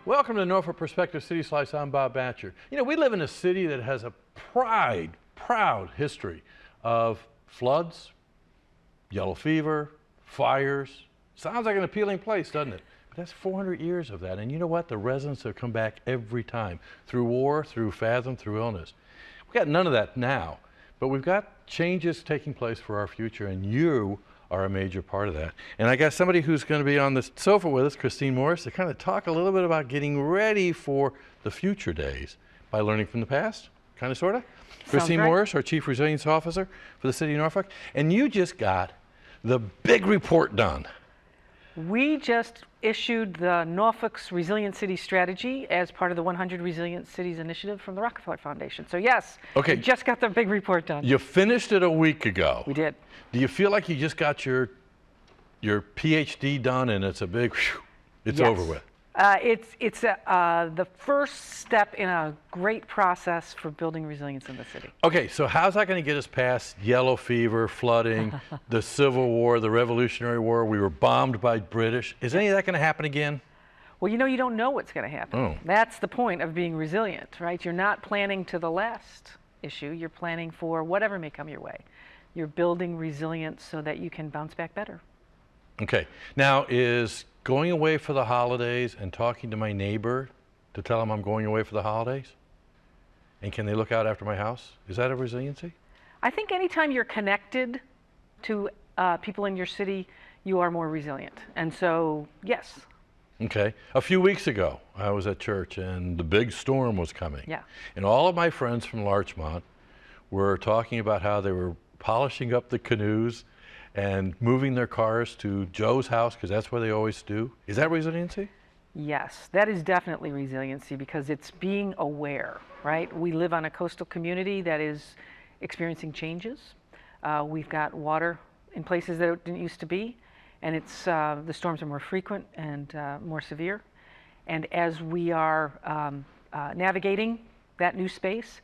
Welcome to Norfolk Perspective City Slice. I'm Bob Batcher. You know, we live in a city that has a proud history of floods, yellow fever, fires. Sounds like an appealing place, doesn't it? But that's 400 years of that. And you know what? The residents have come back every time, through war, through fathom, through illness. We've got none of that now, but we've got changes taking place for our future, and you are a major part of that. And I got somebody who's going to be on the sofa with us, Christine Morris, to kind of talk a little bit about getting ready for the future days by learning from the past, kind of, sort of. Christine Morris, our Chief Resilience Officer for the City of Norfolk. And you just got the big report done. We just issued the Norfolk's Resilient City Strategy as part of the 100 Resilient Cities Initiative from the Rockefeller Foundation. So yes, we just got the big report done. You finished it a week ago. We did. Do you feel like you just got your PhD done and it's a big, whew, it's over with? It's the first step in a great process for building resilience in the city. Okay, so how's that going to get us past yellow fever, flooding, the Civil War, the Revolutionary War? We were bombed by British. Is any of that going to happen again? Well, you know, you don't know what's going to happen. Oh. That's the point of being resilient, right? You're not planning to the last issue. You're planning for whatever may come your way. You're building resilience so that you can bounce back better. Okay, now is going away for the holidays and talking to my neighbor to tell them I'm going away for the holidays? And can they look out after my house? Is that a resiliency? I think anytime you're connected to people in your city, you are more resilient. And so, yes. Okay. A few weeks ago, I was at church and the big storm was coming. Yeah. And all of my friends from Larchmont were talking about how they were polishing up the canoes and moving their cars to Joe's house, because that's where they always do. Is that resiliency? Yes, that is definitely resiliency, because it's being aware, right? We live on a coastal community that is experiencing changes. We've got water in places that it didn't used to be, and it's the storms are more frequent and more severe. And as we are navigating that new space,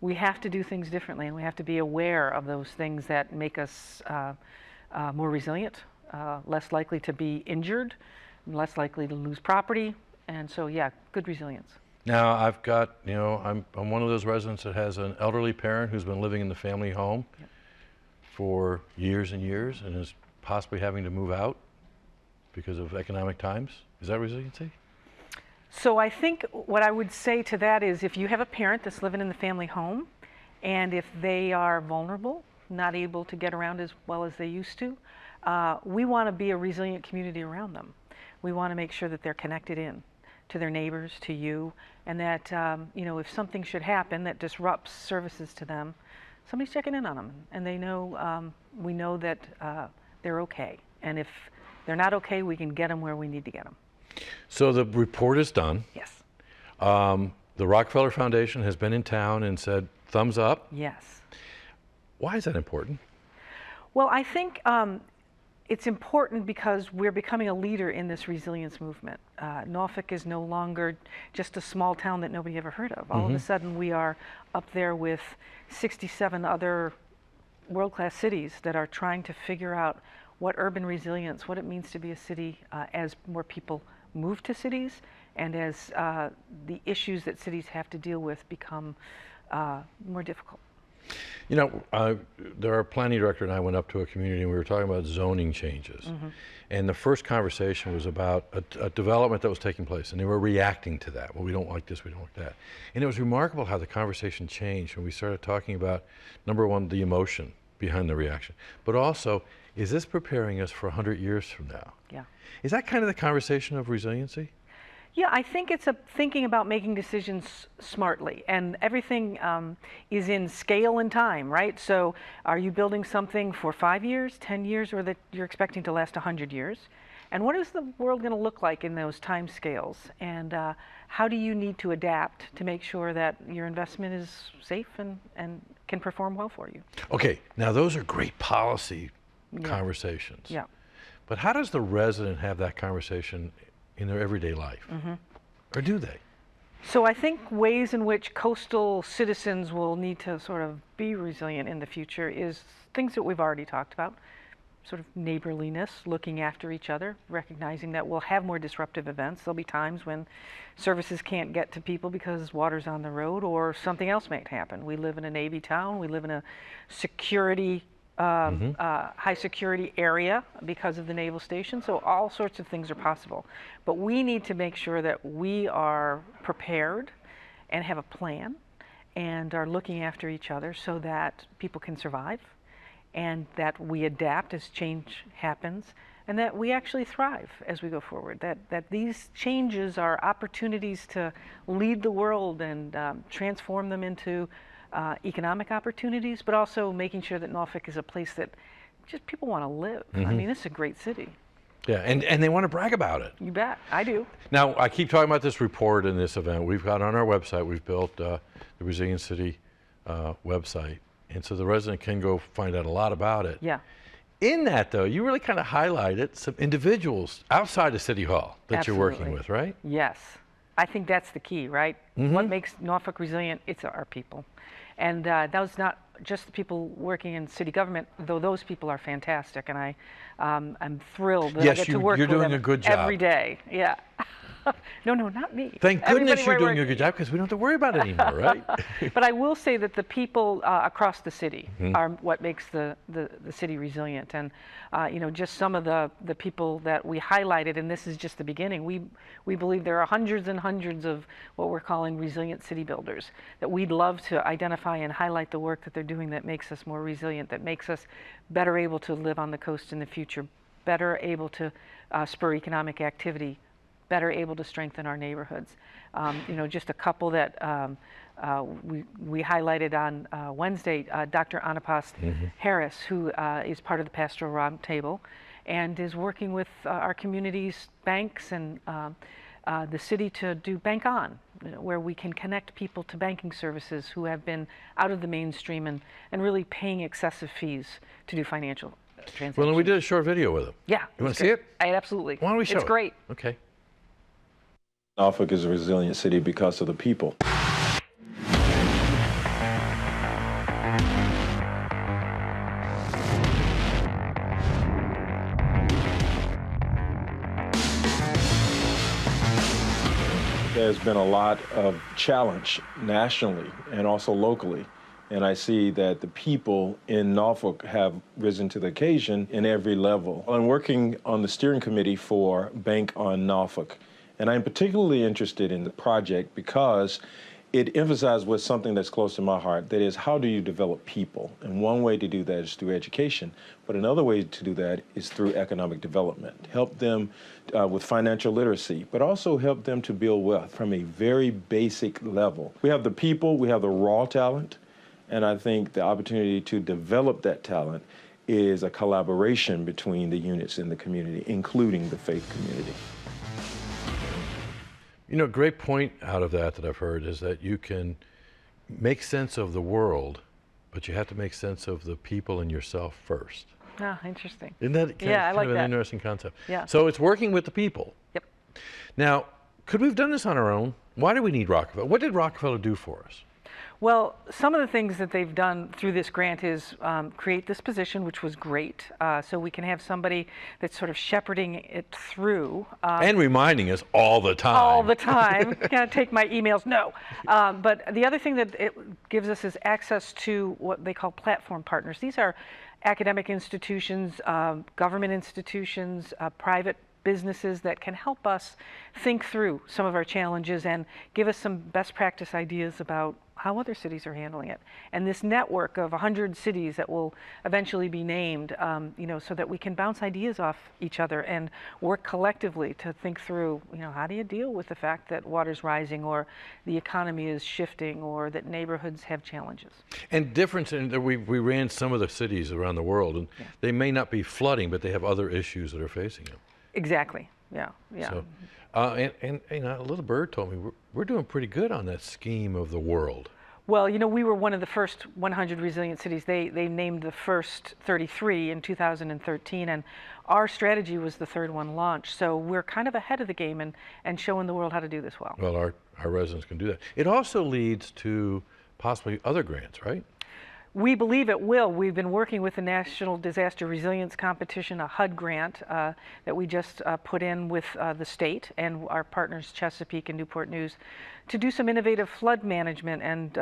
we have to do things differently, and we have to be aware of those things that make us more resilient, less likely to be injured, less likely to lose property, and so yeah, good resilience. Now I've got, you know, I'm one of those residents that has an elderly parent who's been living in the family home for years and years and is possibly having to move out because of economic times. Is that resiliency? So I think what I would say to that is, if you have a parent that's living in the family home, and if they are vulnerable, not able to get around as well as they used to, we want to be a resilient community around them. We want to make sure that they're connected in to their neighbors, to you, and that you know, if something should happen that disrupts services to them, somebody's checking in on them, and they know we know that they're okay. And if they're not okay, we can get them where we need to get them. So the report is done. Yes. The Rockefeller Foundation has been in town and said, thumbs up. Yes. Why is that important? Well, I think it's important because we're becoming a leader in this resilience movement. Norfolk is no longer just a small town that nobody ever heard of. All of a sudden, we are up there with 67 other world-class cities that are trying to figure out what urban resilience, what it means to be a city as more people move to cities, and as the issues that cities have to deal with become more difficult. You know, our planning director and I went up to a community and we were talking about zoning changes. And the first conversation was about a development that was taking place, and they were reacting to that. Well, we don't like this, we don't like that. And it was remarkable how the conversation changed when we started talking about, number one, the emotion behind the reaction, but also, is this preparing us for 100 years from now? Yeah. Is that kind of the conversation of resiliency? Yeah, I think it's thinking about making decisions smartly, and everything is in scale and time, right? So are you building something for 5 years, 10 years, or that you're expecting to last 100 years? And what is the world going to look like in those time scales? And how do you need to adapt to make sure that your investment is safe and can perform well for you? Okay, now those are great policy conversations. Yeah. But how does the resident have that conversation in their everyday life? Or do they? So I think ways in which coastal citizens will need to sort of be resilient in the future is things that we've already talked about. sort of neighborliness, looking after each other, recognizing that we'll have more disruptive events. There'll be times when services can't get to people because water's on the road or something else might happen. We live in a Navy town. We live in a security, high security area because of the naval station. So all sorts of things are possible. But we need to make sure that we are prepared and have a plan and are looking after each other so that people can survive, and that we adapt as change happens, and that we actually thrive as we go forward. That these changes are opportunities to lead the world and transform them into economic opportunities, but also making sure that Norfolk is a place that just people want to live. I mean, it's a great city. Yeah, and they want to brag about it. You bet, I do. Now, I keep talking about this report and this event. We've got on our website, we've built the Resilient City website. And so the resident can go find out a lot about it. Yeah. In that, though, you really kind of highlighted some individuals outside of City Hall that you're working with, right? Yes. I think that's the key, right? What makes Norfolk resilient? It's our people. And those not just the people working in city government, though those people are fantastic, and I'm thrilled that I get to work with them. You're doing a good job every day. Yeah. No, not me. Thank goodness you're doing a good job, because we don't have to worry about it anymore, right? But I will say that the people across the city are what makes the city resilient. And just some of the people that we highlighted, and this is just the beginning. We believe there are hundreds and hundreds of what we're calling resilient city builders that we'd love to identify and highlight the work that they're doing that makes us more resilient, that makes us better able to live on the coast in the future, better able to spur economic activity, better able to strengthen our neighborhoods. Just a couple that we highlighted on Wednesday, Dr. Anapast Harris, who is part of the Pastoral Roundtable and is working with our community's banks and the city to do Bank On, where we can connect people to banking services who have been out of the mainstream and really paying excessive fees to do financial transactions. Well, and we did a short video with them. Yeah. You want to see it? Absolutely. Why don't we show it? It's great. Okay. Norfolk is a resilient city because of the people. There's been a lot of challenge nationally and also locally. And I see that the people in Norfolk have risen to the occasion in every level. I'm working on the steering committee for Bank on Norfolk. And I'm particularly interested in the project because it emphasizes what's something that's close to my heart. That is, how do you develop people? And one way to do that is through education. But another way to do that is through economic development. Help them with financial literacy, but also help them to build wealth from a very basic level. We have the people, we have the raw talent, and I think the opportunity to develop that talent is a collaboration between the units in the community, including the faith community. Great point out of that I've heard is that you can make sense of the world, but you have to make sense of the people and yourself first. Ah, interesting. Isn't that kind of an interesting concept? Yeah. So it's working with the people. Yep. Now, could we have done this on our own? Why do we need Rockefeller? What did Rockefeller do for us? Well, some of the things that they've done through this grant is create this position, which was great. So we can have somebody that's sort of shepherding it through. And reminding us all the time. All the time. Gotta take my emails. No. But the other thing that it gives us is access to what they call platform partners. These are academic institutions, government institutions, private businesses that can help us think through some of our challenges and give us some best practice ideas about how other cities are handling it. And this network of 100 cities that will eventually be named, so that we can bounce ideas off each other and work collectively to think through, how do you deal with the fact that water's rising or the economy is shifting or that neighborhoods have challenges. And difference in that we ran some of the cities around the world, and they may not be flooding, but they have other issues that are facing them. Exactly. Yeah. So, and a little bird told me we're doing pretty good on that scheme of the world. Well, we were one of the first 100 resilient cities. They named the first 33 in 2013, and our strategy was the third one launched. So we're kind of ahead of the game and showing the world how to do this well. Well, our residents can do that. It also leads to possibly other grants, right? We believe it will. We've been working with the National Disaster Resilience Competition, a HUD grant that we just put in with the state and our partners Chesapeake and Newport News to do some innovative flood management and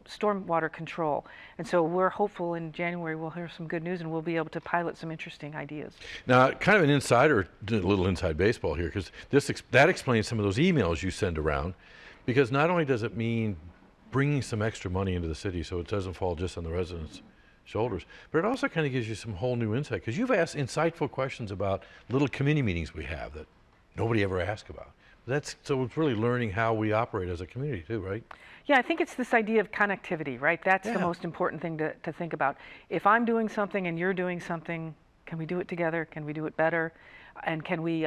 stormwater control. And so we're hopeful in January we'll hear some good news and we'll be able to pilot some interesting ideas. Now, kind of an insider, a little inside baseball here, because that explains some of those emails you send around, because not only does it mean bringing some extra money into the city so it doesn't fall just on the residents' shoulders, but it also kind of gives you some whole new insight, because you've asked insightful questions about little committee meetings we have that nobody ever asked about. So it's really learning how we operate as a community too, right? Yeah, I think it's this idea of connectivity, right? That's the most important thing to think about. If I'm doing something and you're doing something, can we do it together? Can we do it better? And can we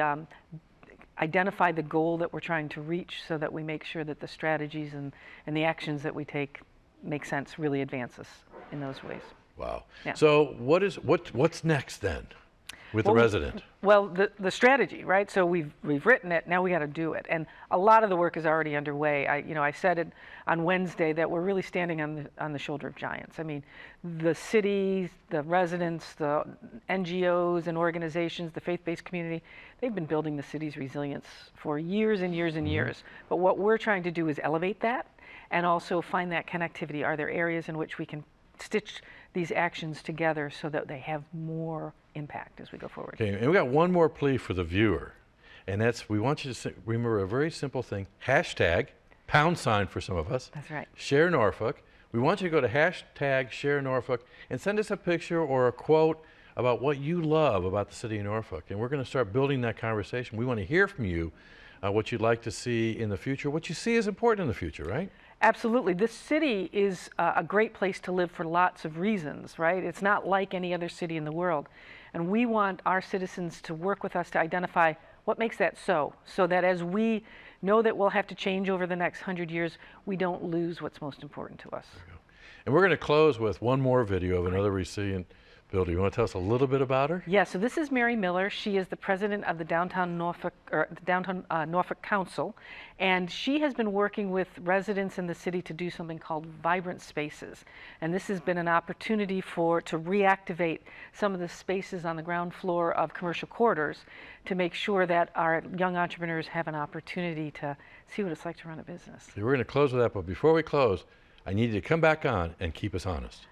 identify the goal that we're trying to reach so that we make sure that the strategies and the actions that we take make sense, really advance us in those ways. Wow. Yeah. So what's next then with the resident? Well, the strategy, right? So we've written it, now we got to do it. And a lot of the work is already underway. I said it on Wednesday that we're really standing on the shoulder of giants. I mean, the cities, the residents, the NGOs and organizations, the faith-based community, they've been building the city's resilience for years and years and years. But what we're trying to do is elevate that and also find that connectivity. Are there areas in which we can stitch these actions together so that they have more impact as we go forward? Okay, and we got one more plea for the viewer, and that's we want you to remember a very simple thing, hashtag, # for some of us. That's right. Share Norfolk. We want you to go to hashtag Share Norfolk and send us a picture or a quote about what you love about the city of Norfolk, and we're going to start building that conversation. We want to hear from you what you'd like to see in the future, what you see is important in the future, right? Absolutely. This city is a great place to live for lots of reasons, right? It's not like any other city in the world. And we want our citizens to work with us to identify what makes that so that as we know that we'll have to change over the next 100 years, we don't lose what's most important to us. And we're going to close with one more video of another resilient builder. You want to tell us a little bit about her? Yeah, so this is Mary Miller. She is the president of the Downtown Norfolk Council, and she has been working with residents in the city to do something called Vibrant Spaces. And this has been an opportunity to reactivate some of the spaces on the ground floor of commercial corridors to make sure that our young entrepreneurs have an opportunity to see what it's like to run a business. So we're going to close with that, but before we close, I need you to come back on and keep us honest.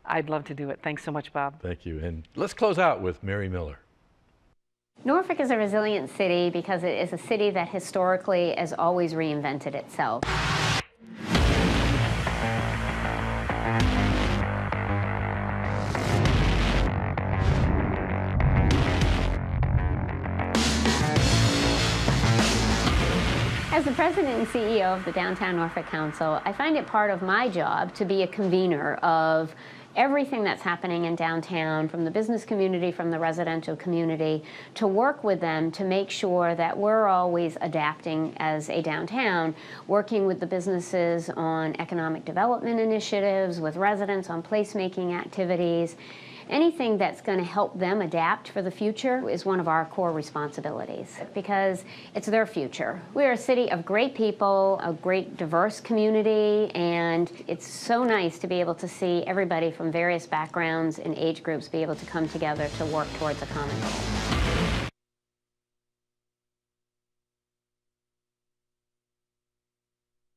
I'd love to do it. Thanks so much, Bob. Thank you. And let's close out with Mary Miller. Norfolk is a resilient city because it is a city that historically has always reinvented itself. As the president and CEO of the Downtown Norfolk Council, I find it part of my job to be a convener of everything that's happening in downtown, from the business community, from the residential community, to work with them to make sure that we're always adapting as a downtown, working with the businesses on economic development initiatives, with residents on placemaking activities. Anything that's going to help them adapt for the future is one of our core responsibilities because it's their future. We're a city of great people, a great diverse community, and it's so nice to be able to see everybody from various backgrounds and age groups be able to come together to work towards a common goal.